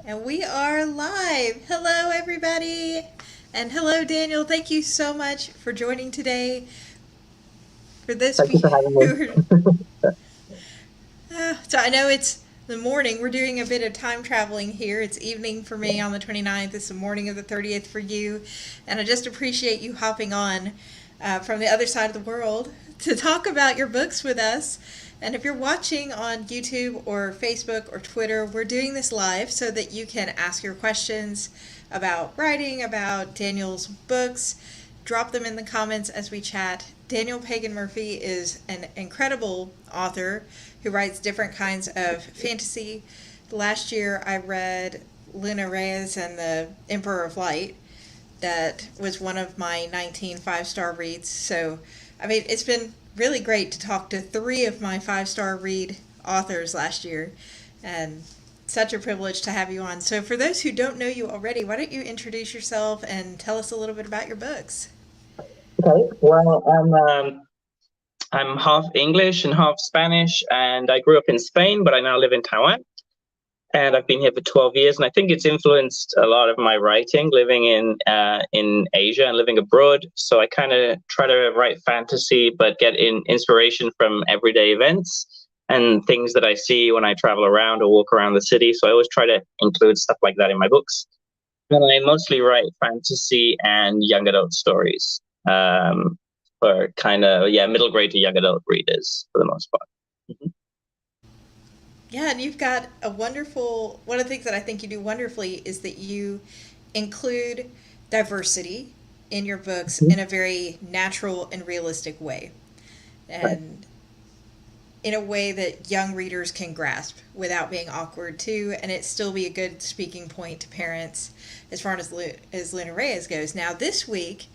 And we are live. Hello, everybody. And hello, Daniel. Thank you so much for joining today. For those of Thank you you for having who are, me. so I know it's the morning. We're doing a bit of time traveling here. It's evening for me on the 29th. It's the morning of the 30th for you. And I just appreciate you hopping on from the other side of the world to talk about your books with us. And if you're watching on YouTube or Facebook or Twitter, we're doing this live so that you can ask your questions about writing, about Daniel's books. Drop them in the comments as we chat. Daniel Pagan Murphy is an incredible author who writes different kinds of fantasy. Last year I read Luna Reyes and the Emperor of Light. That was one of my 19 five-star reads. So, I mean, it's been really great to talk to three of my five-star read authors last year. And such a privilege to have you on. So, for those who don't know you already, why don't you introduce yourself and tell us a little bit about your books? Okay, well, I'm half English and half Spanish, and I grew up in Spain, but I now live in Taiwan, and I've been here for 12 years, and I think it's influenced a lot of my writing, living in Asia and living abroad. So I kind of try to write fantasy, but get in inspiration from everyday events and things that I see when I travel around or walk around the city. So I always try to include stuff like that in my books. And I mostly write fantasy and young adult stories for kind of, yeah, middle grade to young adult readers for the most part. Mhm. Yeah, and you've got a wonderful. One of the things that I think you do wonderfully is that you include diversity in your books Mhm. in a very natural and realistic way. Right. And in a way that young readers can grasp without being awkward too, and it still be a good speaking point to parents as far as Luna Reyes goes. Now this week,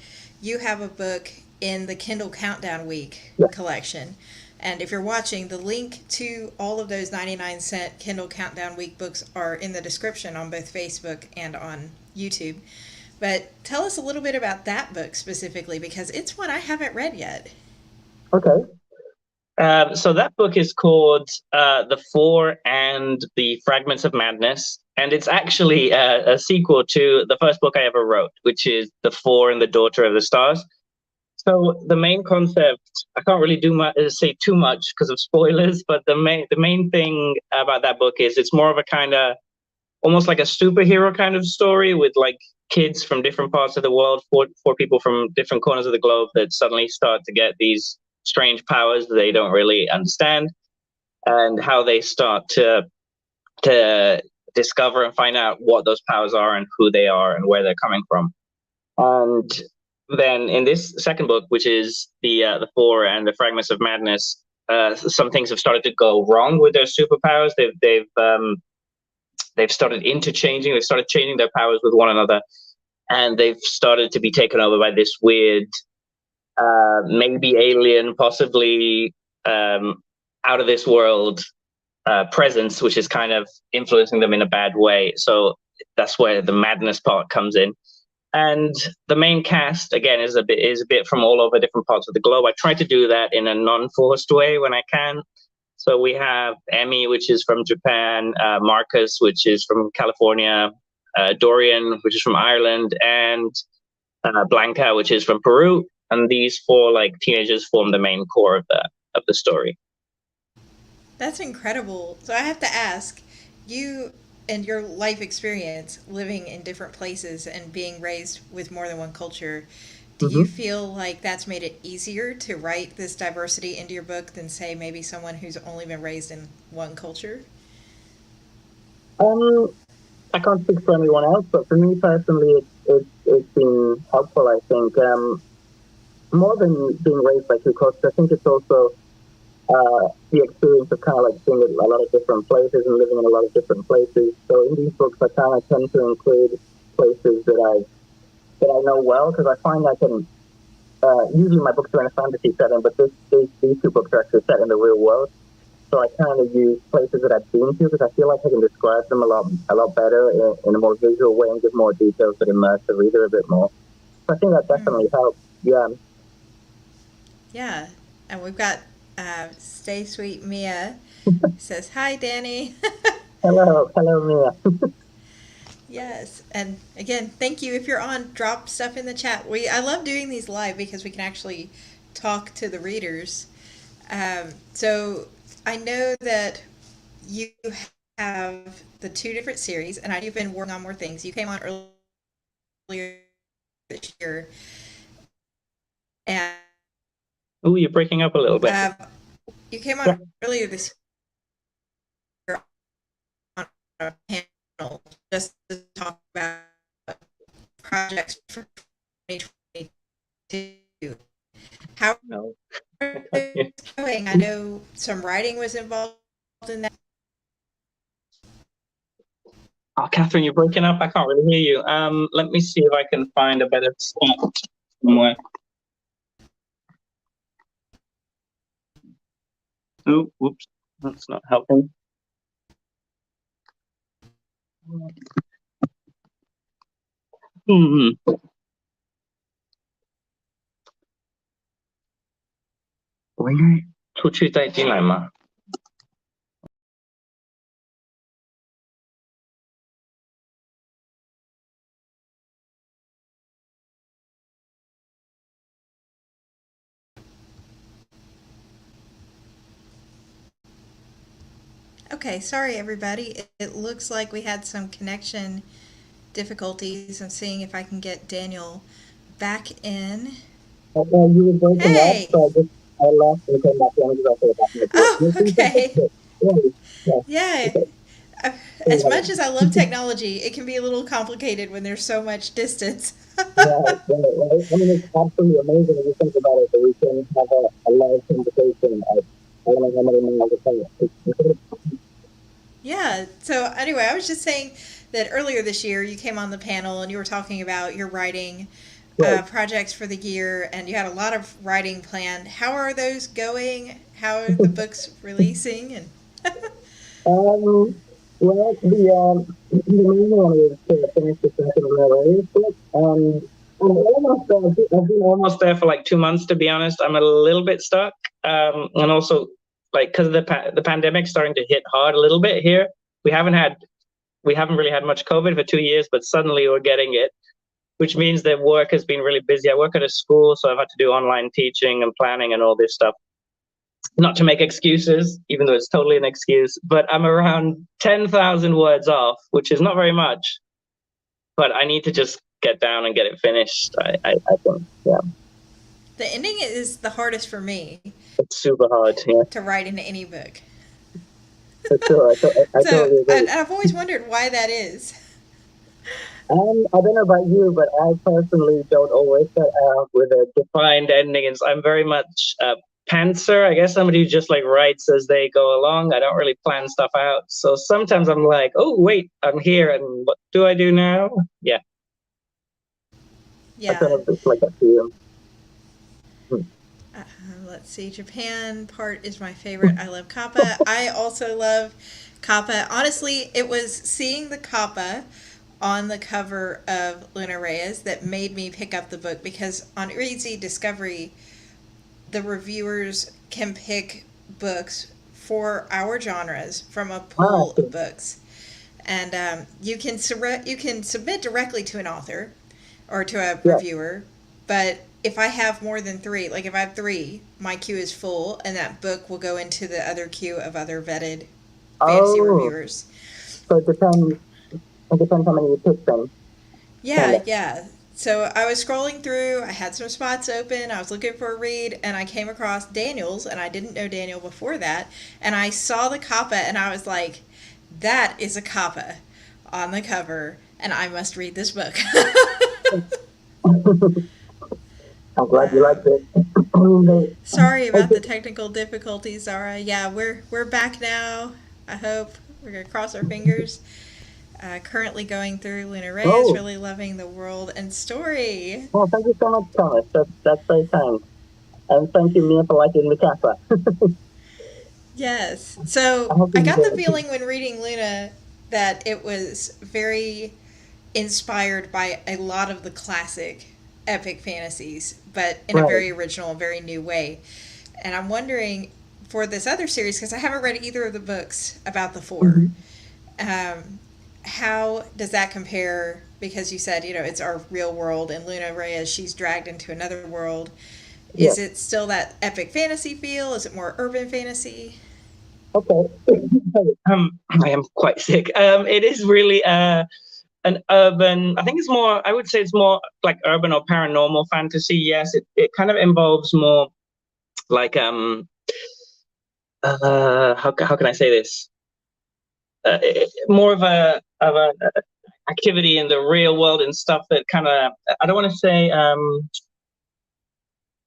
you have a book in the Kindle Countdown Week Yeah. collection, and if you're watching, the link to all of those 99-cent Kindle Countdown Week books are in the description on both Facebook and on YouTube. But tell us a little bit about that book specifically because it's one I haven't read yet. Okay. So that book is called The Four and the Fragments of Madness. And it's actually a sequel to the first book I ever wrote, which is The Four and the Daughter of the Stars. So the main concept, I can't really say too much because of spoilers, but the main thing about that book is it's more of a kind of almost like a superhero kind of story with like kids from different parts of the world, four people from different corners of the globe that suddenly start to get these strange powers that they don't really understand, and how they start to discover and find out what those powers are and who they are and where they're coming from. And then in this second book, which is the Four and the Fragments of Madness, some things have started to go wrong with their superpowers. They've started interchanging. They've started changing their powers with one another, and they've started to be taken over by this weird, maybe alien, possibly um, out of this world presence, which is kind of influencing them in a bad way. So that's where the madness part comes in. And the main cast again is a bit from all over different parts of the globe. I try to do that in a non-forced way when I can. So we have Emmy, which is from Japan, Marcus, which is from California, Dorian, which is from Ireland, and Blanca, which is from Peru. And these four like teenagers form the main core of the story. That's incredible. So I have to ask, you and your life experience living in different places and being raised with more than one culture, do you Mm-hmm. feel like that's made it easier to write this diversity into your book than say maybe someone who's only been raised in one culture? Um, I can't speak for anyone else, but for me personally, it's been helpful. I think more than being raised by two cultures, I think it's also the experience of kind of like being in a lot of different places and living in a lot of different places. So in these books, I kind of tend to include places that I know well because I find I can. Usually my books are in a fantasy setting, but these two books are actually set in the real world. So I kind of use places that I've been to because I feel like I can describe them a lot better in a more visual way and give more details that immerse the reader a bit more. So I think that Hmm. definitely helps. Yeah. Yeah. And we've got Stay Sweet Mia says, Hi, Danny. Hello, Mia. Yes, and again, thank you. If you're on, drop stuff in the chat. I love doing these live because we can actually talk to the readers. So I know that you have the two different series, and I know you've been working on more things. You came on earlier this year, and Oh, you're breaking up a little bit. you came on Yeah. earlier this year on a panel just to talk about projects for 2022. How No. are those going? I know some writing was involved in that. Oh, Katherine, you're breaking up. I can't really hear you. Let me see if I can find a better spot somewhere. Oh, whoops, that's not helping. Hmm. 我应该出去再进来吗？ Okay, sorry everybody. It looks like we had some connection difficulties. I'm seeing if I can get Daniel back in. You were breaking up, Hey! so I left and came back in because I back Oh, okay. Yeah. Yeah. As much as I love technology, it can be a little complicated when there's so much distance. Right. I mean, it's absolutely amazing if you think about it, that we can have a live conversation at I don't know how many miles apart. Yeah. So anyway, I was just saying that earlier this year you came on the panel and you were talking about your writing Right. projects for the year, and you had a lot of writing planned. How are those going? How are the books releasing? And Well, the main one is to finish the second Revelations book. I'm almost there. I've been almost there for like 2 months, to be honest. I'm a little bit stuck. And also, like, because of the pandemic starting to hit hard a little bit here, we haven't really had much COVID for 2 years, but suddenly we're getting it, which means that work has been really busy. I work at a school, so I've had to do online teaching and planning and all this stuff. Not to make excuses, even though it's totally an excuse, but I'm around 10,000 words off, which is not very much, but I need to just get down and get it finished. I think, yeah. the ending is the hardest for me It's super hard, yeah. to write in any book. For sure. I So totally agree. I've always wondered why that is. I don't know about you, but I personally don't always set out with a defined ending. I'm very much a pantser, I guess, somebody who just like writes as they go along. I don't really plan stuff out. So sometimes I'm like, oh, wait, I'm here, and what do I do now? Yeah. I kind Yeah. of just like that to you. Let's see. Japan part is my favorite. I love Kappa. I also love Kappa. Honestly, it was seeing the Kappa on the cover of Luna Reyes that made me pick up the book, because on Easy Discovery, the reviewers can pick books for our genres from a pool of books, and you can submit directly to an author or to a reviewer. But if I have more than three, like if I have three, my queue is full, and that book will go into the other queue of other vetted fantasy reviewers. So it depends. It depends how many you pick then. Yeah, yeah. So I was scrolling through, I had some spots open, I was looking for a read, and I came across Daniel's, and I didn't know Daniel before that, and I saw the Kappa, and I was like, that is a Kappa on the cover, and I must read this book. I'm glad you liked it. Sorry about the technical difficulties, Zara. Yeah, we're back now. I hope. We're gonna cross our fingers. Currently going through Luna Reyes, really loving the world and story. Well, thank you so much, Thomas. That's very kind. And thank you, Mia, for liking the Kappa. Yes. So I got the feeling when reading Luna that it was very inspired by a lot of the classic epic fantasies, but in a very original, very new way. And I'm wondering for this other series, because I haven't read either of the books about the four, how does that compare? Because you said, it's our real world, and Luna Reyes, she's dragged into another world. Yeah. Is it still that epic fantasy feel? Is it more urban fantasy? Okay. I am quite sick. It is really an urban. I think it's more. I would say it's more like urban or paranormal fantasy. Yes, it kind of involves more like how can I say this? More of a activity in the real world and stuff that kind of I don't want to say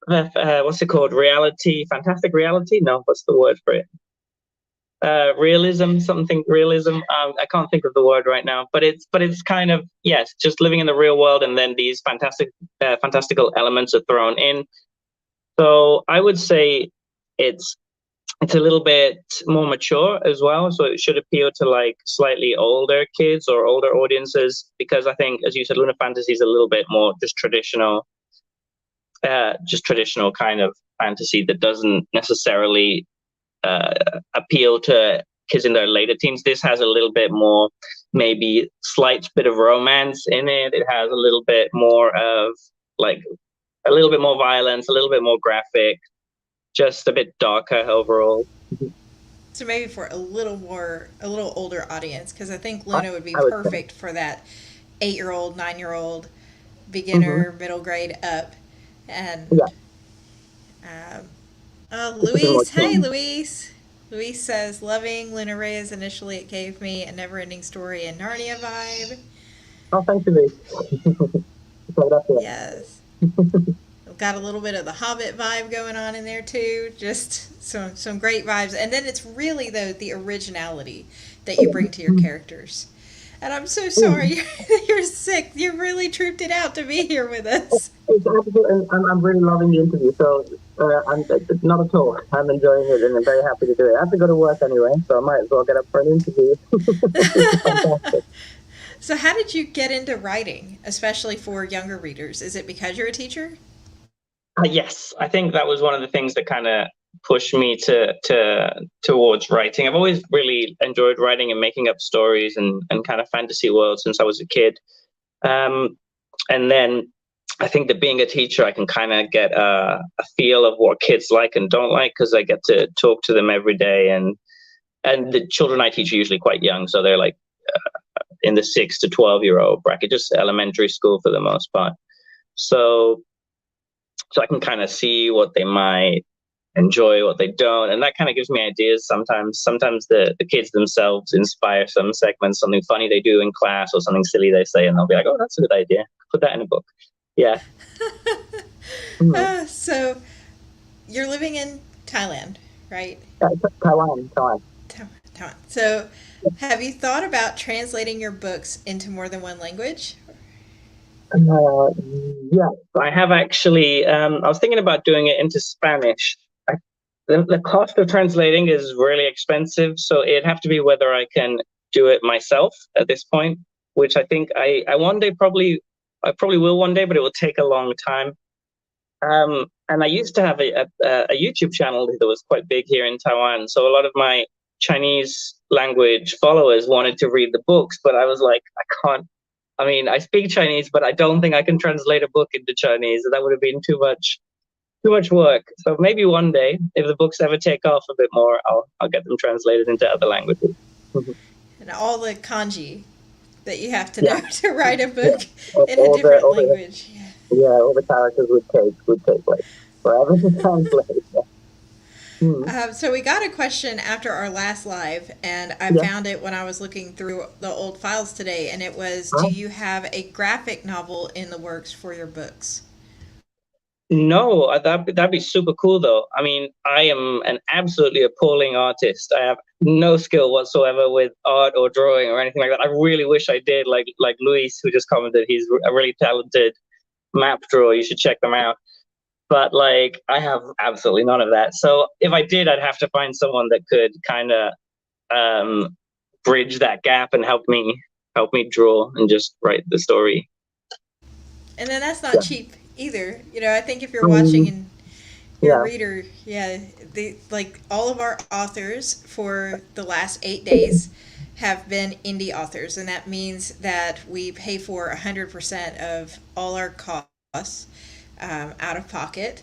what's it called, reality, fantastic reality, no, what's the word for it, realism, something realism, I can't think of the word right now, but it's kind of, yes, just living in the real world, and then these fantastical elements are thrown in. So I would say it's it's a little bit more mature as well, so it should appeal to like slightly older kids or older audiences, because I think, as you said, Luna Fantasy is a little bit more just traditional kind of fantasy that doesn't necessarily uh, appeal to kids in their later teens. This has a little bit more, maybe slight bit of romance in it. It has a little bit more of like a little bit more violence, a little bit more graphic, just a bit darker overall. So maybe for a little older audience, because I think I, Luna would be I would say. perfect for that 8 year old, 9 year old, Hmm. beginner, middle grade up. And Yeah, um, oh, it's a bit more Luis, hey, teen. Luis. Luis says, loving Luna Reyes. Initially, it gave me a never ending story and Narnia vibe. Oh, thank you, Lee. So that's it. Yes. Got a little bit of the Hobbit vibe going on in there too. Just some great vibes. And then it's really the originality that you bring to your characters. And I'm so Mm. sorry you're sick. You really trooped it out to be here with us. It's absolutely, and I'm really loving the interview. So not at all. I'm enjoying it, and I'm very happy to do it. I have to go to work anyway, so I might as well get up for an interview. It's fantastic. So how did you get into writing, especially for younger readers? Is it because you're a teacher? Yes, I think that was one of the things that kind of pushed me to towards writing. I've always really enjoyed writing and making up stories and kind of fantasy worlds since I was a kid. Um, and then I think that being a teacher, I can kind of get a feel of what kids like and don't like, because I get to talk to them every day, and the children I teach are usually quite young, so they're like in the 6 to 12 year old bracket, just elementary school for the most part. So I can kind of see what they might enjoy, what they don't, and that kind of gives me ideas. Sometimes the kids themselves inspire some segments, something funny they do in class or something silly they say, and they'll be like, "Oh, that's a good idea. Put that in a book." Yeah. Mhm. So you're living in Thailand, right? Taiwan, Taiwan. Taiwan. So have you thought about translating your books into more than one language? Uh, yeah, I have actually. I was thinking about doing it into Spanish. I, the cost of translating is really expensive, so it'd have to be whether I can do it myself at this point, which I think I one day probably I probably will one day, but it will take a long time. And I used to have a YouTube channel that was quite big here in Taiwan, so a lot of my Chinese language followers wanted to read the books, but I was like, I can't. I mean, I speak Chinese, but I don't think I can translate a book into Chinese. That would have been too much work. So maybe one day, if the books ever take off a bit more, I'll get them translated into other languages. Mhm. And all the kanji that you have to Yeah, know to write a yeah. book in a different All the language. Yeah. yeah, all the characters would take like forever to translate. Yeah. Hmm. So we got a question after our last live, and I Yeah. found it when I was looking through the old files today, and it was, do Huh? you have a graphic novel in the works for your books? No, that'd be super cool though. I mean, I am an absolutely appalling artist. I have no skill whatsoever with art or drawing or anything like that. I really wish I did. Like Luis, who just commented, he's a really talented map drawer. You should check them out. But like, I have absolutely none of that. So if I did, I'd have to find someone that could kind of um, bridge that gap and help me draw and just write the story. And then that's not Yeah. cheap either. I think if you're watching Mm, and you're a yeah. reader, yeah, they like all of our authors for the last 8 days have been indie authors, and that means that we pay for 100% of all our costs out of pocket.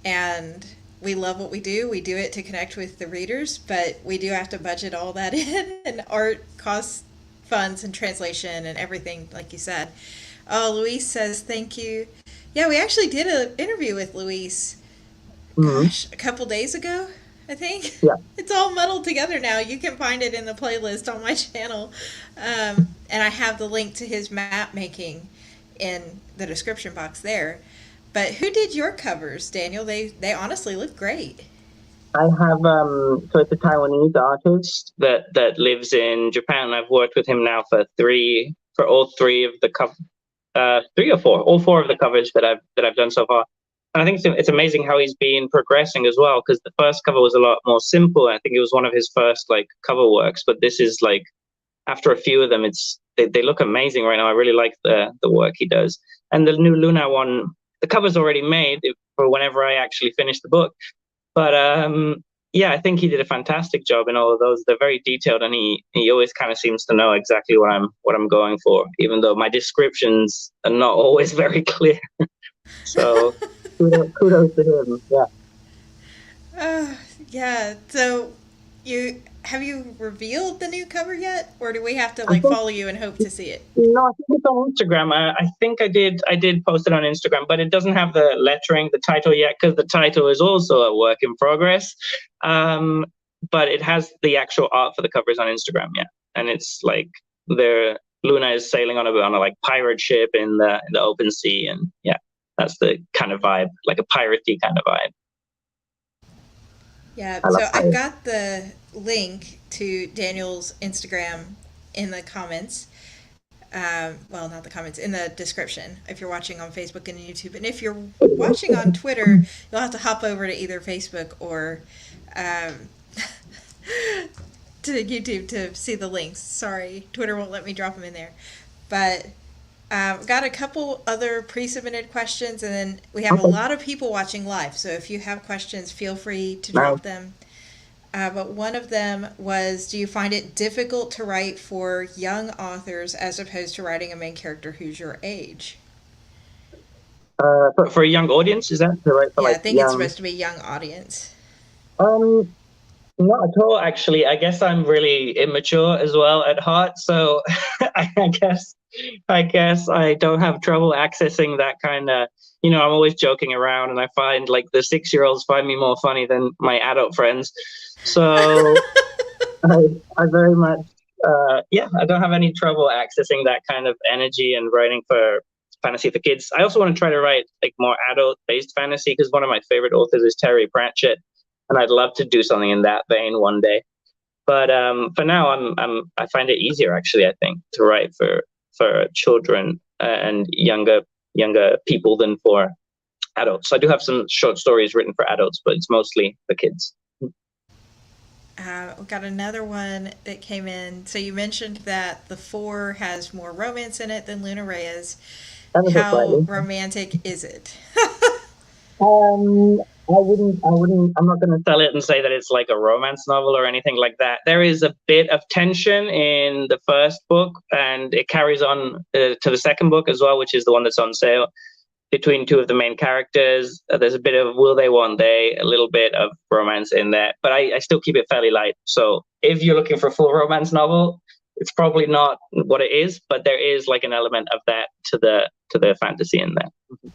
And we love what we do. We do it to connect with the readers, but we do have to budget all that in, and art costs funds and translation and everything, like you said. Oh, Luis says thank you. Yeah, we actually did an interview with Luis, Mhm. gosh, a couple days ago, I think. Yeah. It's all muddled together now. You can find it in the playlist on my channel. And I have the link to his map making in the description box there. But who did your covers, Daniel? They honestly look great. I have so it's a Taiwanese artist that lives in Japan. I've worked with him now for all three of the three or four, all four of the covers that I've done so far. And I think it's amazing how he's been progressing as well, because the first cover was a lot more simple. I think it was one of his first like cover works, but this is like after a few of them, they look amazing right now. I really like the work he does. And the new Luna one, the cover's already made for whenever I actually finish the book. But yeah, I think he did a fantastic job in all of those. They're very detailed, and he always kind of seems to know exactly what I'm going for, even though my descriptions are not always very clear. So kudos to him. Yeah. Uh, yeah. So, you revealed the new cover yet, or do we have to I like think follow you and hope to see it? no, I think it's on Instagram. I think I did post it on Instagram, but it doesn't have the lettering, the title yet, because the title is also a work in progress. Um, but it has the actual art for the covers on Instagram, yeah. And it's like the Luna is sailing on a like pirate ship in the open sea, and yeah, that's the kind of vibe, like a piratey kind of vibe. Yeah. I love So I've pirates. got the link to Daniel's Instagram in the comments. Well, not the comments, in the description if you're watching on Facebook and YouTube. And if you're watching on Twitter, you'll have to hop over to either Facebook or um, to YouTube to see the links. Sorry, Twitter won't let me drop them in there. But got a couple other pre-submitted questions, and then we have a Okay, lot of people watching live. So if you have questions, feel free to nice. drop them. But one of them was, do you find it difficult to write for young authors as opposed to writing a main character who's your age? For a young audience, is that the right for Yeah, I like think it's young? supposed to be young audience. Um, Not at all, actually. I guess I'm really immature as well at heart, so I guess I guess I don't have trouble accessing that kind of. I'm always joking around, and I find like the 6-year-olds find me more funny than my adult friends. So I I very much yeah, I don't have any trouble accessing that kind of energy and writing for fantasy for kids. I also want to try to write like more adult based fantasy because one of my favorite authors is Terry Pratchett, and I'd love to do something in that vein one day. But for now, I find it easier actually. I think to write for children and younger people than for adults. So I do have some short stories written for adults, but it's mostly for kids. We got another one that came in. So you mentioned that the four has more romance in it than Luna Reyes. Ever so How slightly. romantic is it? I'm not going to sell it and say that it's like a romance novel or anything like that. There is a bit of tension in the first book, and it carries on to the second book as well, which is the one that's on sale between two of the main characters. There's a bit of will they, won't they, a little bit of romance in there, but I still keep it fairly light. So if you're looking for a full romance novel, it's probably not what it is, but there is like an element of that to the fantasy in there.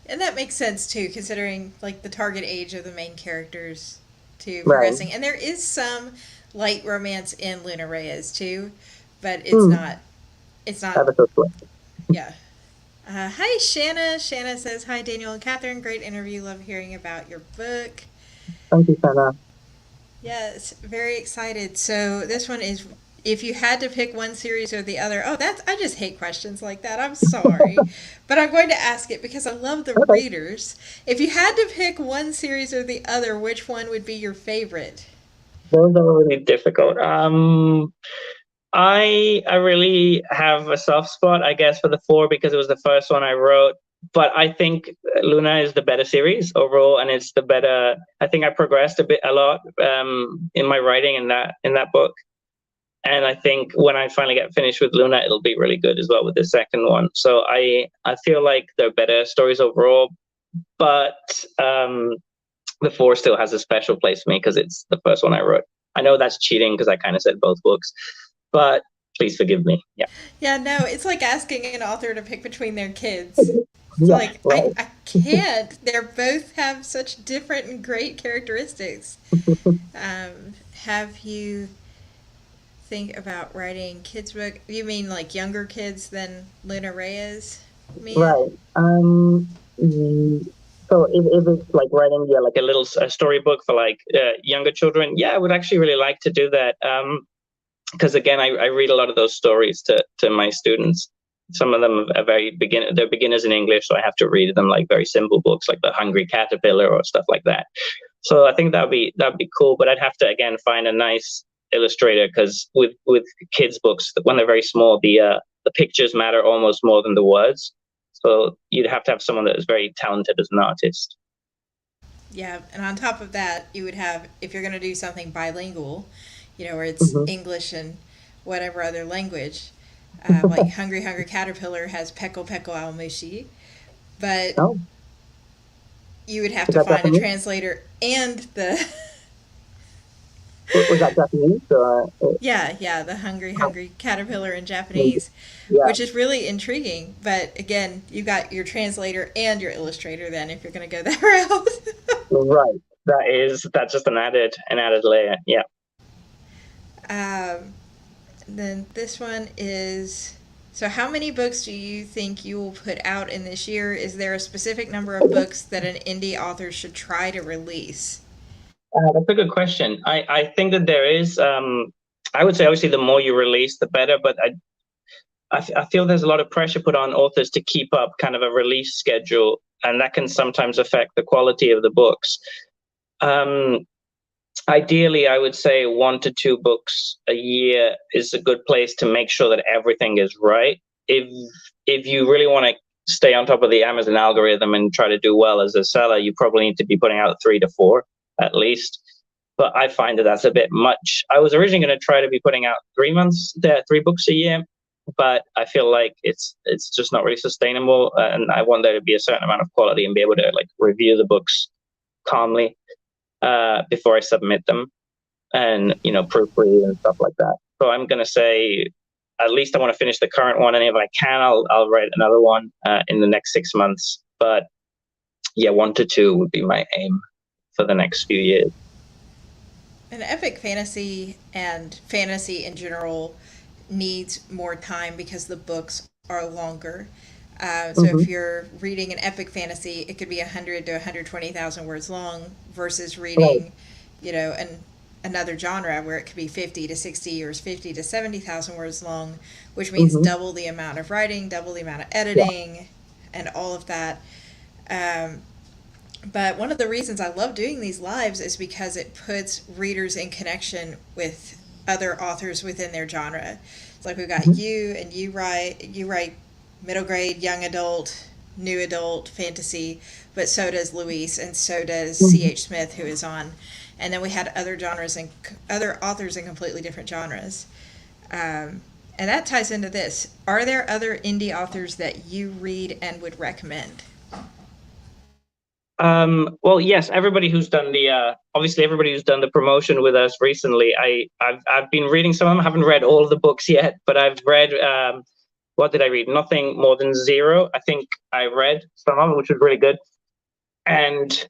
And that makes sense too, considering like the target age of the main characters to Right. progressing. And there is some light romance in Luna Reyes too, but it's Hmm. not. It's not. Ever so slightly. Yeah. Hi, Shanna. Shanna says, "Hi, Daniel and Katherine. Great interview. Love hearing about your book." Thank you, Sana. Yes, very excited. So this one is, if you had to pick one series or the other. Oh, that's, I just hate questions like that. I'm sorry, but I'm going to ask it because I love the Okay. readers. If you had to pick one series or the other, which one would be your favorite? Those are really difficult. I really have a soft spot, I guess, for the four because it was the first one I wrote. But I think Luna is the better series overall, and it's the better. I think I progressed a lot in my writing in that book, And I think when I finally get finished with Luna, it'll be really good as well with the second one. So I feel like they're better stories overall, but the four still has a special place for me because it's the first one I wrote. I know that's cheating because I kind of said both books, but please forgive me. Yeah. Yeah, no, it's like asking an author to pick between their kids. It's Yeah, like right. I can't. They're both have such different and great characteristics. Have you think about writing kids book? You mean like younger kids than Luna Reyes, Mia? Right. So if it's like writing, yeah, like a little storybook for like younger children, yeah, I would actually really like to do that. Because again, I read a lot of those stories to my students. Some of them are they're beginners in English, so I have to read them like very simple books like The Hungry Caterpillar or stuff like that. So I think that'd be cool, but I'd have to again find a nice illustrator because with kids books, when they're very small, the pictures matter almost more than the words. So you'd have to have someone that is very talented as an artist. Yeah, and on top of that, you would have if you're going to do something bilingual, where it's Hmm. English and whatever other language. Like Hungry Hungry Caterpillar has Peko Peko Al Mushi, but Oh, you would have is to that find a Japanese? translator and the Was that Japanese? Or, yeah, the Hungry oh, Hungry Caterpillar in maybe. Japanese, Yeah, which is really intriguing. But again, you got your translator and your illustrator then if you're going to go that route. right. That's just an added layer. Yeah. um, then this one is so how many books do you think you will put out in this year? Is there a specific number of books that an indie author should try to release? That's a good question. I think that there is. I would say obviously the more you release, the better. But I feel there's a lot of pressure put on authors to keep up kind of a release schedule, and that can sometimes affect the quality of the books. Um, Ideally, I would say 1 to 2 books a year is a good place to make sure that everything is right. If you really want to stay on top of the Amazon algorithm and try to do well as a seller, you probably need to be putting out 3 to 4 at least. But I find that that's a bit much. I was originally going to try to be putting out 3 books a year, but I feel like it's just not really sustainable, and I want there to be a certain amount of quality and be able to like review the books calmly before I submit them, and proofread and stuff like that. So I'm gonna say at least I want to finish the current one, and if I can, I'll write another one in the next 6 months. But yeah, 1 to 2 would be my aim for the next few years. An epic fantasy and fantasy in general needs more time because the books are longer. So Hmm. if you're reading an epic fantasy, it could be 100 to 120,000 words long versus Right. reading, another genre where it could be 50 to 60 or 50 to 70,000 words long, which means Hmm. double the amount of writing, double the amount of Yeah. editing, and all of that. Um, but one of the reasons I love doing these lives is because it puts readers in connection with other authors within their genre. It's like we've got Hmm. you and you write middle grade, young adult, new adult fantasy, but so does Luis and so does Hmm. C.H. Smith who is on. And then we had other genres and other authors in completely different genres. Um, and that ties into this. Are there other indie authors that you read and would recommend? Well, yes, everybody who's done the obviously everybody who's done the promotion with us recently. I've been reading some of them. I haven't read all of the books yet, but I've read what did I read? Nothing More Than Zero. I think I read some of them, which was really good. And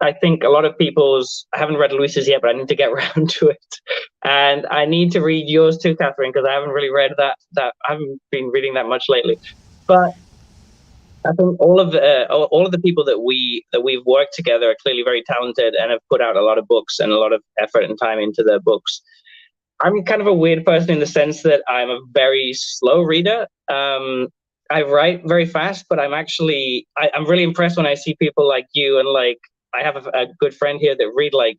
I think a lot of people's I haven't read Luis's yet, but I need to get around to it. And I need to read yours too, Catherine, because I haven't really read that I haven't been reading that much lately. But I think all of the people that we've worked together are clearly very talented and have put out a lot of books and a lot of effort and time into their books. I'm kind of a weird person in the sense that I'm a very slow reader. I write very fast, but I'm really impressed when I see people like you and like I have a good friend here that read like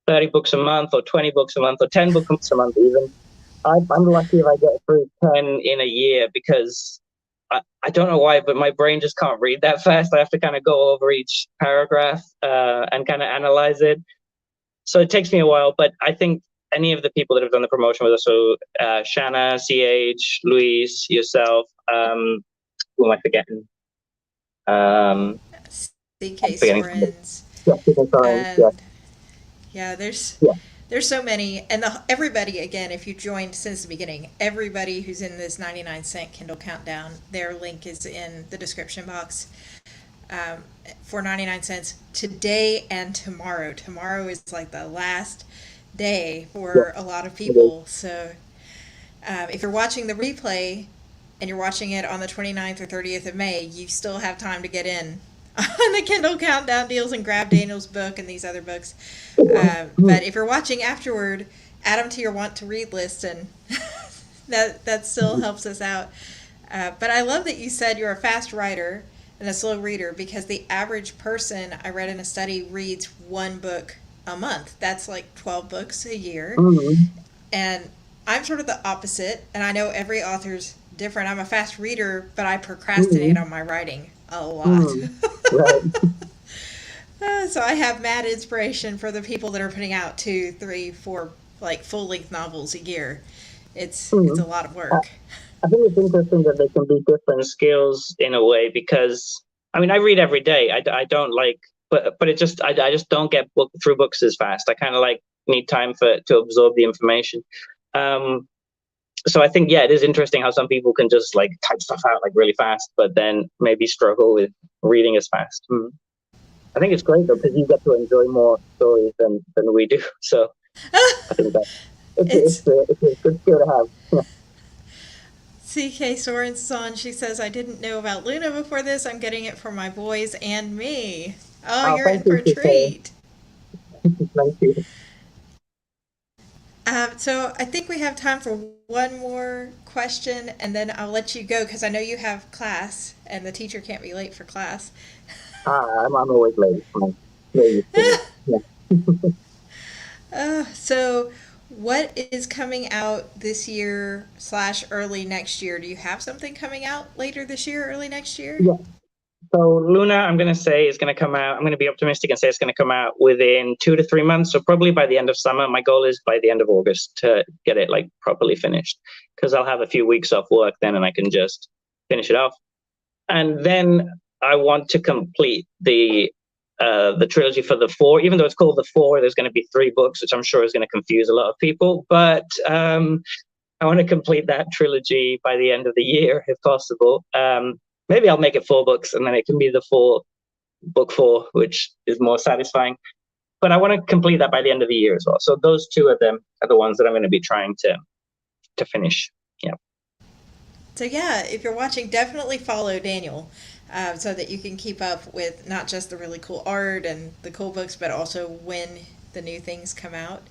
30 books a month or 20 books a month or 10 books a month even. I'm lucky if I get through 10 in a year because I don't know why, but my brain just can't read that fast. I have to kind of go over each paragraph and kind of analyze it. So it takes me a while, but I think any of the people that have done the promotion with us. So Shanna, CH, Luis, yourself. Who am I forgetting? CK Forgetting. Sorens. Yeah, sorry. Yeah. And yeah, Yeah. there's so many, and everybody, again, if you joined since the beginning, everybody who's in this 99-cent Kindle Countdown, their link is in the description box. For 99 cents today and tomorrow. Tomorrow is like the last day for a lot of people. So if you're watching the replay and you're watching it on the 29th or 30th of May, you still have time to get in on the Kindle Countdown deals and grab Daniel's book and these other books. But if you're watching afterward, add them to your want to read list, and that still helps us out. But I love that you said you're a fast writer and a slow reader, because the average person, I read in a study, reads one book a month. That's like 12 books a year. And I'm sort of the opposite, and I know every author's different. I'm a fast reader, but I procrastinate on my writing a lot. So I have mad inspiration for the people that are putting out 2, 3, 4 like full-length novels a year. It's a lot of work. I think it's interesting that they can be different skills in a way, because I mean, I read every day. I don't like, but I just don't get through books as fast. I kind of like need time to absorb the information. So I think, yeah, it is interesting how some people can just like type stuff out like really fast, but then maybe struggle with reading as fast. I think it's great though, because you get to enjoy more stories than we do. So I think that it's a good skill to have. CK Sorensen, she says, I didn't know about Luna before this. I'm getting it for my boys and me. Oh, you're in for a treat. Thank you. So I think we have time for one more question, and then I'll let you go, because I know you have class, and the teacher can't be late for class. I'm always late. So what is coming out this year / early next year? Do you have something coming out later this year, early next year? Yeah. So Luna, I'm going to say, is going to come out. I'm going to be optimistic and say it's going to come out within 2 to 3 months. So probably by the end of summer. My goal is by the end of August to get it like properly finished, because I'll have a few weeks off work then, and I can just finish it off. And then I want to complete the trilogy for the 4. Even though it's called the 4, there's going to be 3 books, which I'm sure is going to confuse a lot of people. But I want to complete that trilogy by the end of the year, if possible. Maybe I'll make it 4 books, and then it can be the book 4, which is more satisfying. But I want to complete that by the end of the year as well. So those 2 of them are the ones that I'm going to be trying to finish. Yeah. So yeah, if you're watching, definitely follow Daniel, so that you can keep up with not just the really cool art and the cool books, but also when the new things come out.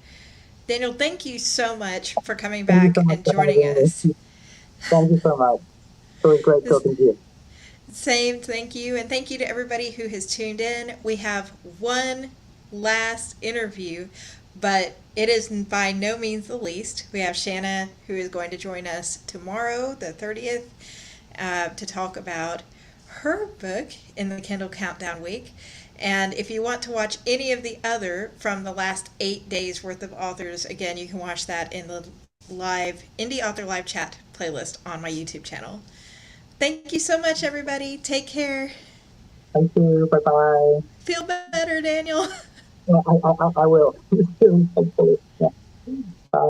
Daniel, thank you so much for coming back and joining us. Thank you so much. It was great talking to you. Same, thank you. And thank you to everybody who has tuned in. We have one last interview, but it is by no means the least. We have Shanna, who is going to join us tomorrow, the 30th, to talk about her book in the Kindle Countdown week. And if you want to watch any of the other from the last 8 days worth of authors, again, you can watch that in the live Indie Author Live Chat playlist on my YouTube channel. Thank you so much, everybody. Take care. Thank you. Bye-bye. Feel better, Daniel. Yeah, I will. Hopefully. Yeah.